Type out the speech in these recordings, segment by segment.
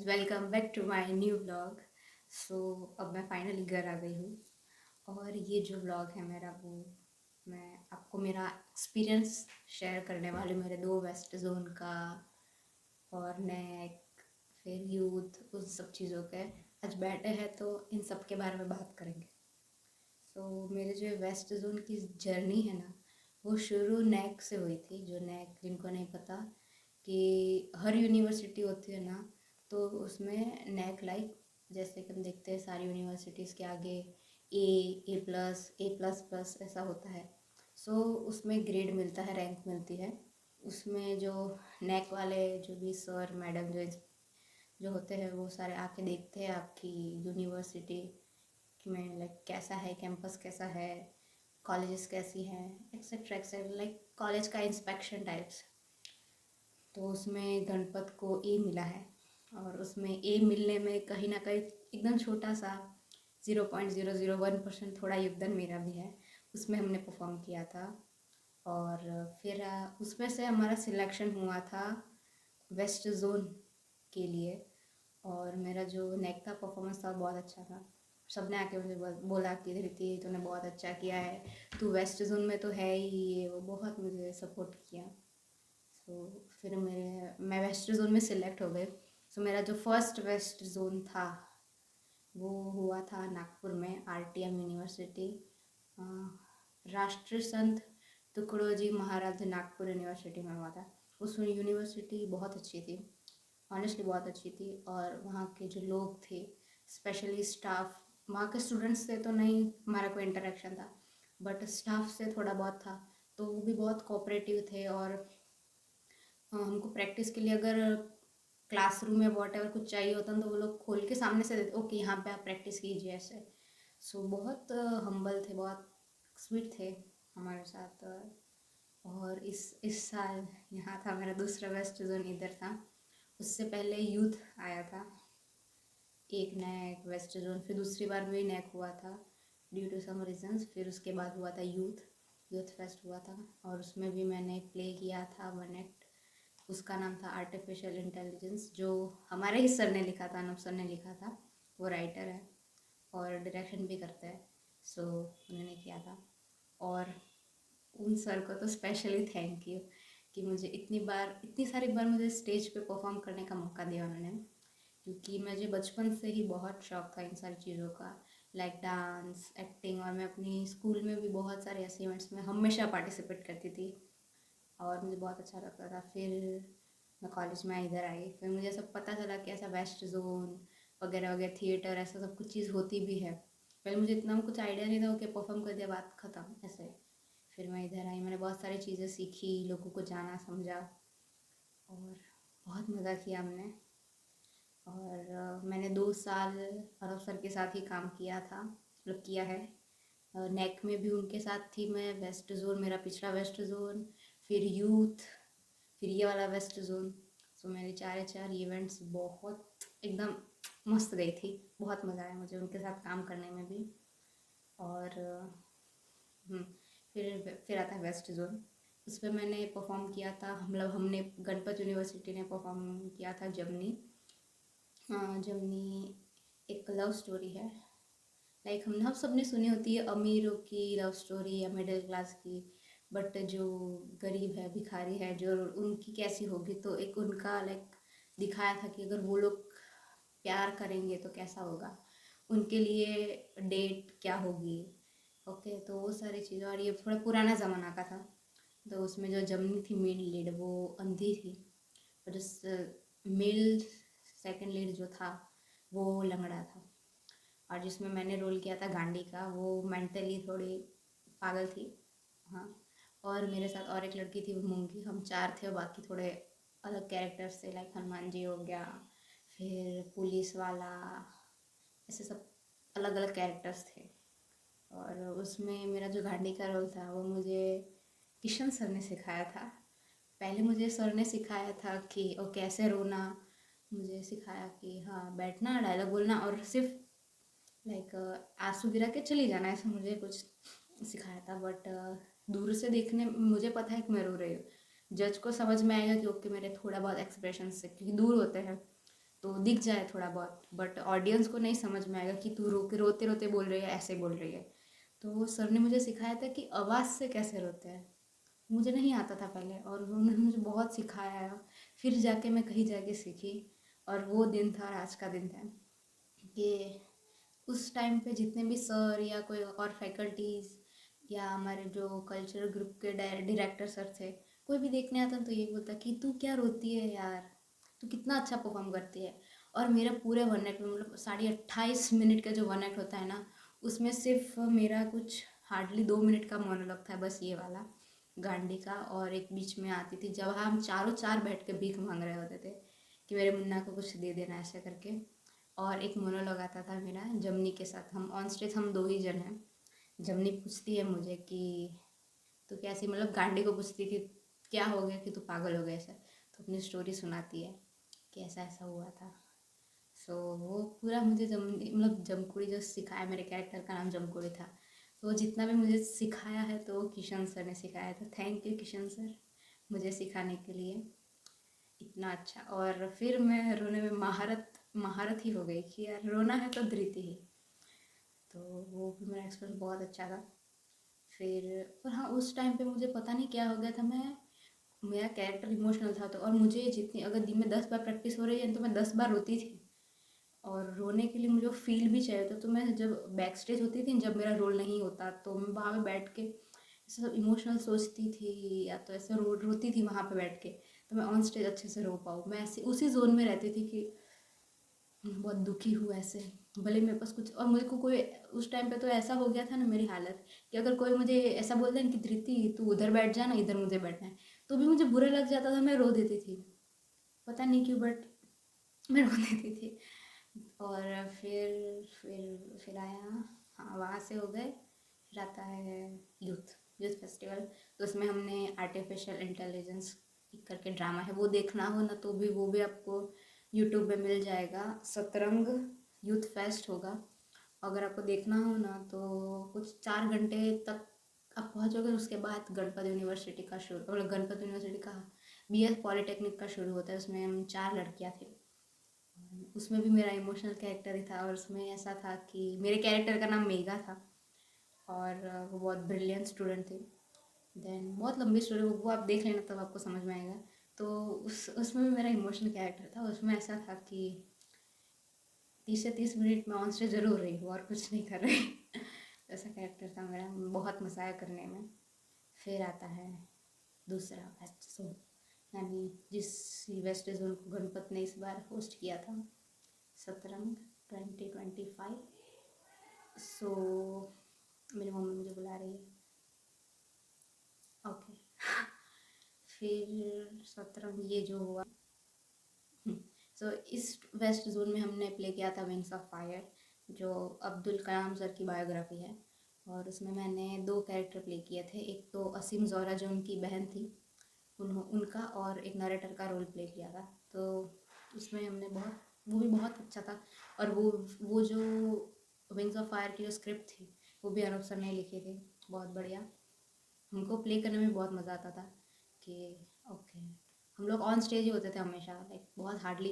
Guys, welcome back to my new vlog. So अब मैं finally घर आ गई हूँ और ये जो व्लॉग है मेरा वो मैं आपको मेरा एक्सपीरियंस शेयर करने वाली हूँ, मेरे दो वेस्ट जोन का और नेक फिर यूथ उन सब चीज़ों के। आज बैठे हैं तो इन सब के बारे में बात करेंगे। मेरे जो वेस्ट जोन की जर्नी है ना, वो शुरू नेक से हुई थी। जो नेक जिनको नहीं पता कि हर यूनिवर्सिटी होती है ना, तो उसमें नेक लाइक जैसे कि हम देखते हैं सारी यूनिवर्सिटीज़ के आगे ए प्लस ऐसा होता है। उसमें ग्रेड मिलता है, रैंक मिलती है। उसमें जो नेक वाले जो भी सर मैडम जो होते हैं वो सारे आके देखते हैं आपकी यूनिवर्सिटी में, लाइक कैसा है, कैंपस कैसा है, कॉलेजेस कैसी हैं, एक्सेट्रा एक्सेट्रा, लाइक कॉलेज का इंस्पेक्शन टाइप्स। तो उसमें गणपत को ए मिला है और उसमें ए मिलने में कहीं ना कहीं एकदम छोटा सा 0.001% थोड़ा योगदान मेरा भी है। उसमें हमने परफॉर्म किया था और फिर उसमें से हमारा सिलेक्शन हुआ था वेस्ट जोन के लिए। और मेरा जो नेक का परफॉर्मेंस था बहुत अच्छा था। सबने आके मुझे बोला कि धृति तूने बहुत अच्छा किया है, तू वेस्ट जोन में तो है ही, ये वो बहुत मुझे सपोर्ट किया। फिर मैं वेस्ट जोन में सिलेक्ट हो गई। मेरा जो फर्स्ट वेस्ट जोन था वो हुआ था नागपुर में, आरटीएम यूनिवर्सिटी, राष्ट्रीय संत तुकडोजी महाराज नागपुर यूनिवर्सिटी में हुआ था। उस यूनिवर्सिटी बहुत अच्छी थी, ऑनेस्टली बहुत अच्छी थी। और वहाँ के जो लोग थे, स्पेशली स्टाफ, वहाँ के स्टूडेंट्स से तो नहीं हमारा कोई इंटरेक्शन था, बट स्टाफ से थोड़ा बहुत था। तो वो भी बहुत कोऑपरेटिव थे और हमको प्रैक्टिस के लिए अगर क्लासरूम में वॉट एवर कुछ चाहिए होता तो वो लोग खोल के सामने से देते, ओके यहाँ पे आप प्रैक्टिस कीजिए ऐसे। बहुत हम्बल थे, बहुत स्वीट थे हमारे साथ। और इस साल यहाँ था मेरा दूसरा वेस्ट जोन, इधर था। उससे पहले यूथ आया था, एक नैक वेस्ट जोन, फिर दूसरी बार भी नैक हुआ था ड्यू टू सम रीजंस। फिर उसके बाद हुआ था यूथ फेस्ट हुआ था और उसमें भी मैंने प्ले किया था वन एक्ट। उसका नाम था आर्टिफिशियल इंटेलिजेंस, जो हमारे ही सर ने लिखा था, अनूप सर ने लिखा था। वो राइटर है और डायरेक्शन भी करते हैं। उन्होंने किया था। और उन सर को तो स्पेशली थैंक यू कि मुझे इतनी सारी बार मुझे स्टेज पे परफॉर्म करने का मौका दिया उन्होंने। क्योंकि मुझे बचपन से ही बहुत शौक था इन सारी चीज़ों का, लाइक डांस, एक्टिंग। और मैं अपनी स्कूल में भी बहुत सारे ऐसे इवेंट्स में हमेशा पार्टिसिपेट करती थी और मुझे बहुत अच्छा लगता था। फिर मैं कॉलेज में इधर आई, फिर मुझे सब पता चला कि ऐसा वेस्ट जोन वगैरह वगैरह, थिएटर, ऐसा सब कुछ चीज़ होती भी है। पहले मुझे इतना कुछ आइडिया नहीं था कि परफॉर्म कर दिया, बात ख़त्म ऐसे। फिर मैं इधर आई, मैंने बहुत सारी चीज़ें सीखी, लोगों को जाना समझा और बहुत मज़ा किया हमने। और मैंने 2 साल अरब सर के साथ ही काम किया था, मतलब किया है। नेक में भी उनके साथ थी मैं, वेस्ट जोन मेरा पिछला वेस्ट जोन, फिर यूथ, फिर ये वाला वेस्ट जोन। मेरे 4 इवेंट्स बहुत एकदम मस्त गई थी। बहुत मज़ा आया मुझे उनके साथ काम करने में भी। और हम्म, फिर आता है वेस्ट जोन। उस पर मैंने परफॉर्म किया था, मतलब हमने गणपत यूनिवर्सिटी ने परफॉर्म किया था जमनी। हाँ, जमनी एक लव स्टोरी है। लाइक हम सब ने सुनी होती है अमीरों की लव स्टोरी या मिडिल क्लास की, बट जो गरीब है, भिखारी है, जो उनकी कैसी होगी। तो एक उनका लाइक दिखाया था कि अगर वो लोग प्यार करेंगे तो कैसा होगा, उनके लिए डेट क्या होगी। ओके, तो वो सारी चीज़ें। और ये थोड़ा पुराना ज़माना का था। तो उसमें जो जमनी थी मेल लीड, वो अंधी थी। और मेल सेकंड लीड जो था वो लंगड़ा था। और जिसमें मैंने रोल किया था गांडी का, वो मेंटली थोड़ी पागल थी। हाँ। और मेरे साथ और एक लड़की थी, वो मूंगी। हम 4 थे और बाकी थोड़े अलग कैरेक्टर्स थे, लाइक हनुमान जी हो गया, फिर पुलिस वाला, ऐसे सब अलग अलग कैरेक्टर्स थे। और उसमें मेरा जो गांडी का रोल था वो मुझे किशन सर ने सिखाया था। पहले मुझे सर ने सिखाया था कि ओ कैसे रोना, मुझे सिखाया कि हाँ बैठना, डायलॉग बोलना और सिर्फ लाइक आंसू गिरा के चली जाना, ऐसा मुझे कुछ सिखाया था। बट दूर से देखने मुझे पता है कि मैं रो रही हूँ, जज को समझ में आएगा कि ओके मेरे थोड़ा बहुत एक्सप्रेशन से, क्योंकि दूर होते हैं। तो दिख जाए थोड़ा बहुत, बट ऑडियंस को नहीं समझ में आएगा कि तू रोते रोते बोल रही है, ऐसे बोल रही है। तो वो सर ने मुझे सिखाया था कि आवाज़ से कैसे रोते हैं। मुझे नहीं आता था पहले, और उन्होंने मुझे बहुत सिखाया है। फिर जाके मैं कहीं जाके सीखी, और वो दिन था और आज का दिन था कि उस टाइम पे जितने भी सर या कोई और फैकल्टीज़ या हमारे जो कल्चरल ग्रुप के डायरेक्टर सर थे, कोई भी देखने आता तो ये बोलता कि तू क्या रोती है यार, तू कितना अच्छा परफॉर्म करती है। और मेरा पूरे 1 एक्ट में, मतलब 28.5 मिनट का जो 1 एक्ट होता है ना, उसमें सिर्फ मेरा कुछ हार्डली 2 मिनट का मोनोलॉग था, बस ये वाला गांडी का। और एक बीच में आती थी जब हम चारों चार बैठ के भीख मांग रहे होते थे कि मेरे मुन्ना को कुछ दे देना, ऐसे करके। और एक मोनोलॉग आता था मेरा जमनी के साथ, हम ऑन स्टेज हम 2 ही जन हैं। जमनी पूछती है मुझे कि तू कैसी, मतलब गांडी को पूछती कि क्या हो गया कि तू पागल हो गया ऐसा। तो अपनी स्टोरी सुनाती है कि ऐसा ऐसा हुआ था। सो वो पूरा मुझे मतलब जमकुड़ी जो सिखाया, मेरे कैरेक्टर का नाम जमकुड़ी था। तो जितना भी मुझे सिखाया है तो किशन सर ने सिखाया था। थैंक यू किशन सर, मुझे सिखाने के लिए इतना अच्छा। और फिर मैं रोने में महारत महारत ही हो गई कि यार रोना है तो धृति ही। तो वो भी मेरा एक्सपीरियंस बहुत अच्छा था। फिर पर हाँ, उस टाइम पे मुझे पता नहीं क्या हो गया था, मेरा कैरेक्टर इमोशनल था। तो और मुझे जितनी, अगर दिन में 10 बार प्रैक्टिस हो रही है तो मैं 10 बार रोती थी। और रोने के लिए मुझे फील भी चाहिए था। तो मैं जब बैक स्टेज होती थी, जब मेरा रोल नहीं होता, तो मैं वहाँ पे बैठ के ऐसा सब इमोशनल सोचती थी, या तो ऐसे रोती थी वहाँ पे बैठ के, तो मैं ऑन स्टेज अच्छे से रो पाऊँ। मैं ऐसे उसी जोन में रहती थी कि बहुत दुखी हूँ ऐसे, भले मेरे पास कुछ। और मुझे को कोई उस टाइम पे तो ऐसा हो गया था ना मेरी हालत, कि अगर कोई मुझे ऐसा बोल दे कि धृति तू उधर बैठ जा ना, इधर मुझे बैठना है, तो भी मुझे बुरा लग जाता था, मैं रो देती थी। पता नहीं क्यों, बट मैं रो देती थी। और फिर आया, हाँ वहाँ से हो गए। फिर आता है यूथ यूथ फेस्टिवल। तो उसमें हमने आर्टिफिशियल इंटेलिजेंस करके ड्रामा है, वो देखना हो ना तो भी वो भी आपको यूट्यूब पे मिल जाएगा। सतरंग यूथ फेस्ट होगा। अगर आपको देखना हो ना तो कुछ 4 घंटे तक आप पहुँचोगे। उसके बाद गणपत यूनिवर्सिटी का शुरू, मतलब गणपत यूनिवर्सिटी का BS पॉलीटेक्निक का शुरू होता है। उसमें हम 4 लड़कियाँ थी। उसमें भी मेरा इमोशनल कैरेक्टर ही था। और उसमें ऐसा था कि मेरे कैरेक्टर का नाम मेघा था, और वो बहुत ब्रिलियंट स्टूडेंट थी। देन बहुत लंबी स्टोरी, वो आप देख लेना तब आपको समझ में आएगा। तो उसमें भी मेरा इमोशनल कैरेक्टर था। उसमें ऐसा था कि 30 से 30 मिनट में ऑन स्टेज जरूर रही हूँ और कुछ नहीं कर रही ऐसा कैरेक्टर था मेरा, बहुत मजा आया करने में। फिर आता है दूसरा वेस्ट जोन, यानी जिस वेस्ट जोन को गणपत ने इस बार होस्ट किया था, सतरंग 2025। सो मेरी मम्मी मुझे बुला रही है, ओके फिर सतरंग ये जो हुआ। सो इस वेस्ट जोन में हमने प्ले किया था विंग्स ऑफ फायर, जो अब्दुल कलाम सर की बायोग्राफी है। और उसमें मैंने 2 कैरेक्टर प्ले किए थे। एक तो असीम जोहरा जो उनकी बहन थी, उनका, और एक नरेटर का रोल प्ले किया था। तो उसमें हमने वो भी बहुत अच्छा था। और वो जो विंग्स ऑफ फायर की जो स्क्रिप्ट थी, वो भी अनूप सर ने लिखी थी, बहुत बढ़िया। हमको प्ले करने में बहुत मज़ा आता था कि ओके, हम लोग ऑन स्टेज ही होते थे हमेशा, लाइक बहुत हार्डली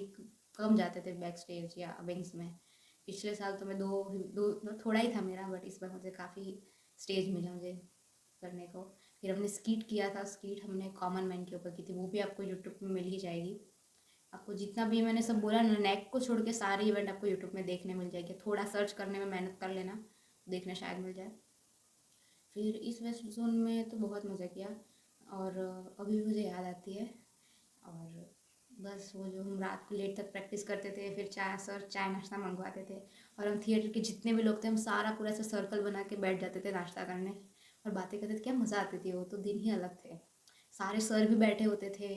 कम जाते थे बैक स्टेज या विंग्स में। पिछले साल तो मैं दो थोड़ा ही था मेरा, बट इस बार मुझे काफ़ी स्टेज मिला मुझे करने को। फिर हमने स्कीट किया था, स्कीट हमने कॉमन मैन के ऊपर की थी, वो भी आपको यूट्यूब में मिल ही जाएगी। आपको जितना भी मैंने सब बोला ना, नेक को छोड़ के सारी इवेंट आपको यूट्यूब में देखने मिल जाएगी। थोड़ा सर्च करने में मेहनत कर लेना, देखने शायद मिल जाए। फिर इस वेस्ट जोन में तो बहुत मज़ा किया, और अभी भी मुझे याद आती है। और बस वो जो हम रात को लेट तक प्रैक्टिस करते थे, फिर चाय नाश्ता मंगवाते थे। और हम थिएटर के जितने भी लोग थे, हम सारा पूरा ऐसे सर्कल बना के बैठ जाते थे नाश्ता करने, और बातें करते थे। क्या मज़ा आती थी, वो तो दिन ही अलग थे। सारे सर भी बैठे होते थे,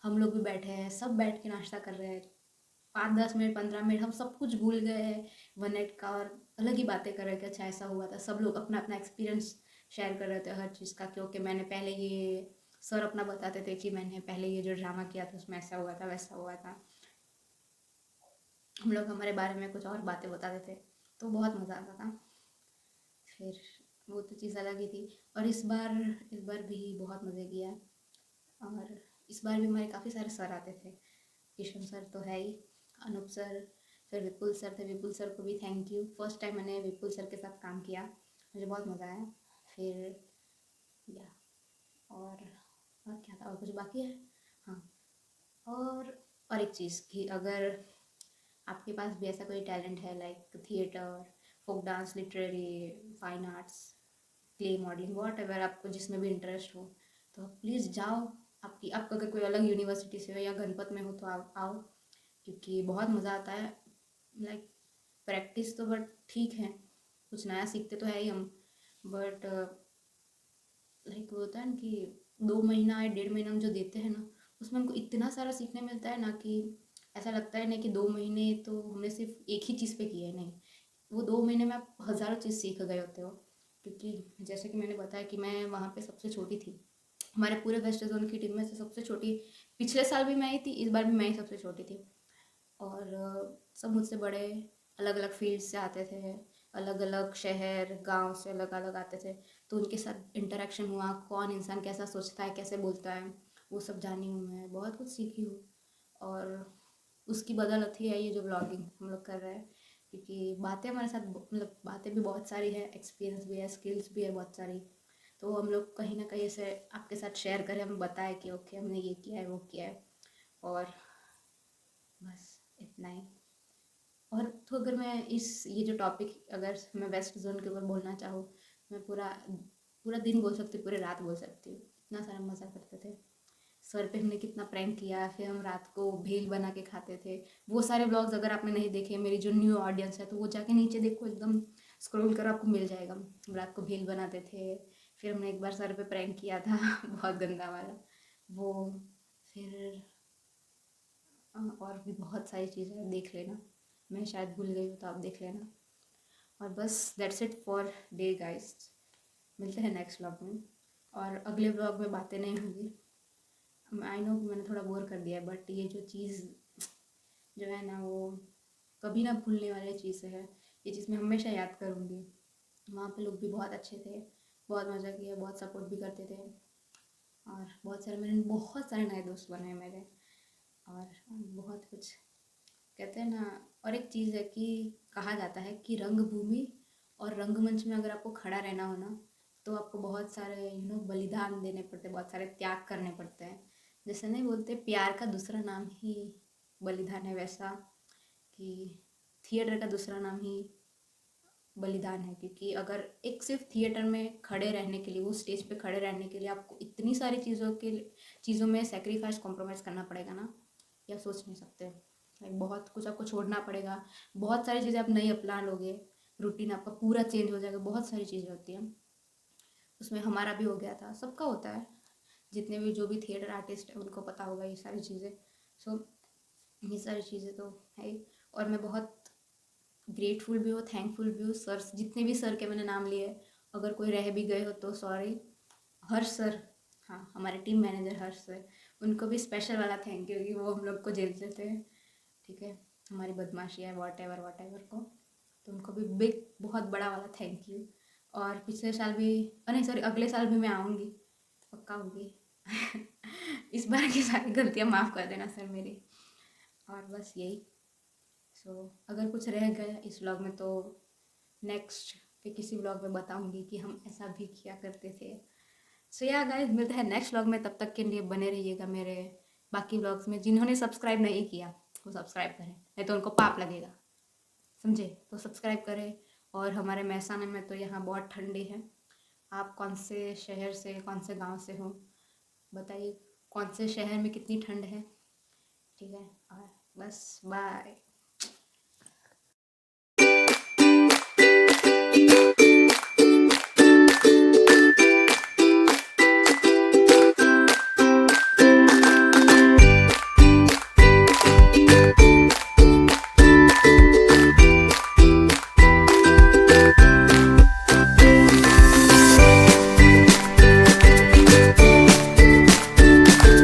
हम लोग भी बैठे हैं, सब बैठ के नाश्ता कर रहे हैं। 5-10 मिनट 15 मिनट हम सब कुछ भूल गए हैं 1 नाइट का, और अलग ही बातें कर रहे थे। अच्छा ऐसा हुआ था, सब लोग अपना अपना एक्सपीरियंस शेयर कर रहे थे हर चीज़ का। क्योंकि मैंने पहले ये, सर अपना बताते थे कि मैंने पहले ये जो ड्रामा किया था उसमें ऐसा हुआ था वैसा हुआ था। हम लोग हमारे बारे में कुछ और बातें बताते थे, तो बहुत मज़ा आता था। फिर वो तो चीज़ अलग ही थी। और इस बार भी बहुत मज़े किया। और इस बार भी हमारे काफ़ी सारे सर आते थे, किशन सर तो है ही, अनूप सर, फिर विपुल सर थे, विपुल सर को भी थैंक यू। फर्स्ट टाइम मैंने विपुल सर के साथ काम किया, मुझे बहुत मज़ा आया। फिर या और क्या था, और कुछ बाकी है? हाँ, और एक चीज़ कि अगर आपके पास भी ऐसा कोई टैलेंट है like theatre, folk dance, literary, fine arts, clay modelling, whatever आपको जिसमें भी इंटरेस्ट हो, तो प्लीज़ जाओ। आपका अगर कोई अलग यूनिवर्सिटी से हो या गणपत में हो तो आओ, क्योंकि बहुत मज़ा आता है। लाइक प्रैक्टिस तो बट ठीक है, कुछ नया सीखते तो है ही हम, बट लाइक वो होता है ना कि 2 महीना या 1.5 महीना हम जो देते हैं ना, उसमें हमको इतना सारा सीखने मिलता है ना कि ऐसा लगता है ना कि 2 महीने तो हमने सिर्फ एक ही चीज़ पे किया है। नहीं, वो 2 महीने में आप हज़ारों चीज़ सीख गए होते हो। क्योंकि जैसे कि मैंने बताया कि मैं वहाँ पे सबसे छोटी थी, हमारे पूरे वेस्ट जोन की टीम में से सबसे छोटी। पिछले साल भी मैं ही थी, इस बार भी मैं ही सबसे छोटी थी। और सब मुझसे बड़े अलग अलग फील्ड से आते थे, अलग अलग शहर गांव से अलग अलग आते थे। तो उनके साथ इंटरेक्शन हुआ, कौन इंसान कैसा सोचता है, कैसे बोलता है, वो सब जानी हूँ, मैं बहुत कुछ सीखी हूँ। और उसकी बदौलत ही है ये जो ब्लॉगिंग हम लोग कर रहे हैं, क्योंकि बातें हमारे साथ मतलब बातें भी बहुत सारी है, एक्सपीरियंस भी है, स्किल्स भी है बहुत सारी। तो हम लोग कहीं ना कहीं से आपके साथ शेयर करें, हम बताएं कि ओके हमने ये किया है, वो किया है। और बस इतना ही। और तो अगर मैं ये जो टॉपिक अगर मैं वेस्ट जोन के ऊपर बोलना चाहूँ, मैं पूरा पूरा दिन बोल सकती हूँ, पूरी रात बोल सकती हूँ। इतना सारा मज़ा करते थे। सर पे हमने कितना प्रैंक किया, फिर हम रात को भेल बना के खाते थे। वो सारे ब्लॉग्स अगर आपने नहीं देखे, मेरी जो न्यू ऑडियंस है तो वो जाके नीचे देखो, एकदम स्क्रॉल करो, आपको मिल जाएगा। हम रात को भेल बनाते थे। फिर हमने एक बार सर पे प्रैंक किया था बहुत गंदा वाला वो। फिर और भी बहुत सारी चीज़ें देख लेना, मैं शायद भूल गई हूँ तो आप देख लेना। और बस that's it for day guys. मिलते हैं नेक्स्ट व्लॉग में, और अगले व्लॉग में बातें नहीं होंगी। आई नो कि मैंने थोड़ा बोर कर दिया है, बट ये जो चीज़ जो है ना वो कभी ना भूलने वाली चीज़ है। ये चीज़ मैं हमेशा याद करूँगी। वहाँ पे लोग भी बहुत अच्छे थे, बहुत मज़ा किया, बहुत सपोर्ट भी करते थे। और बहुत सारे नए दोस्त बने मेरे। और बहुत कुछ कहते हैं ना। और एक चीज़ है कि कहा जाता है कि रंगभूमि और रंगमंच में अगर आपको खड़ा रहना हो ना, तो आपको बहुत सारे बलिदान देने पड़ते हैं, बहुत सारे त्याग करने पड़ते हैं। जैसे नहीं बोलते प्यार का दूसरा नाम ही बलिदान है, वैसा कि थिएटर का दूसरा नाम ही बलिदान है। क्योंकि अगर एक सिर्फ थिएटर में खड़े रहने के लिए, वो स्टेज पे खड़े रहने के लिए आपको इतनी सारी चीज़ों में सेक्रीफाइस कॉम्प्रोमाइज़ करना पड़ेगा ना, या सोच नहीं सकते। लाइक बहुत कुछ आपको छोड़ना पड़ेगा, बहुत सारी चीज़ें आप नहीं अपना लोगे, रूटीन आपका पूरा चेंज हो जाएगा, बहुत सारी चीज़ें होती हैं। उसमें हमारा भी हो गया था, सबका होता है, जितने भी जो भी थिएटर आर्टिस्ट है उनको पता होगा ये सारी चीज़ें। सो ये सारी चीज़ें तो है ही। और मैं बहुत ग्रेटफुल भी हूँ, थैंकफुल भी हूँ। सर जितने भी सर के मैंने नाम लिए, अगर कोई रह भी गए हो तो सॉरी। हर्ष सर, हाँ हमारे टीम मैनेजर हर्ष सर, उनको भी स्पेशल वाला थैंक यू कि वो हम लोग को झेल देते हैं, ठीक है, हमारी बदमाशी है वॉट एवर को। तो उनको भी बिग बहुत बड़ा वाला थैंक यू। और पिछले साल भी, नहीं सॉरी, अगले साल भी मैं आऊँगी, पक्का होगी इस बार की सारी गलतियाँ माफ़ कर देना सर मेरी। और बस यही। अगर कुछ रह गया इस व्लॉग में तो नेक्स्ट के किसी व्लॉग में बताऊंगी कि हम ऐसा भी किया करते थे। या गाइस, मिलते हैं नेक्स्ट व्लॉग में, तब तक के लिए बने रहिएगा मेरे बाकी व्लॉग्स में। जिन्होंने सब्सक्राइब नहीं किया वो सब्सक्राइब करें, नहीं तो उनको पाप लगेगा, समझे? तो सब्सक्राइब करें। और हमारे महसाना में तो यहाँ बहुत ठंडी है। आप कौन से शहर से, कौन से गांव से हो, बताइए कौन से शहर में कितनी ठंड है, ठीक है? और बस बाय।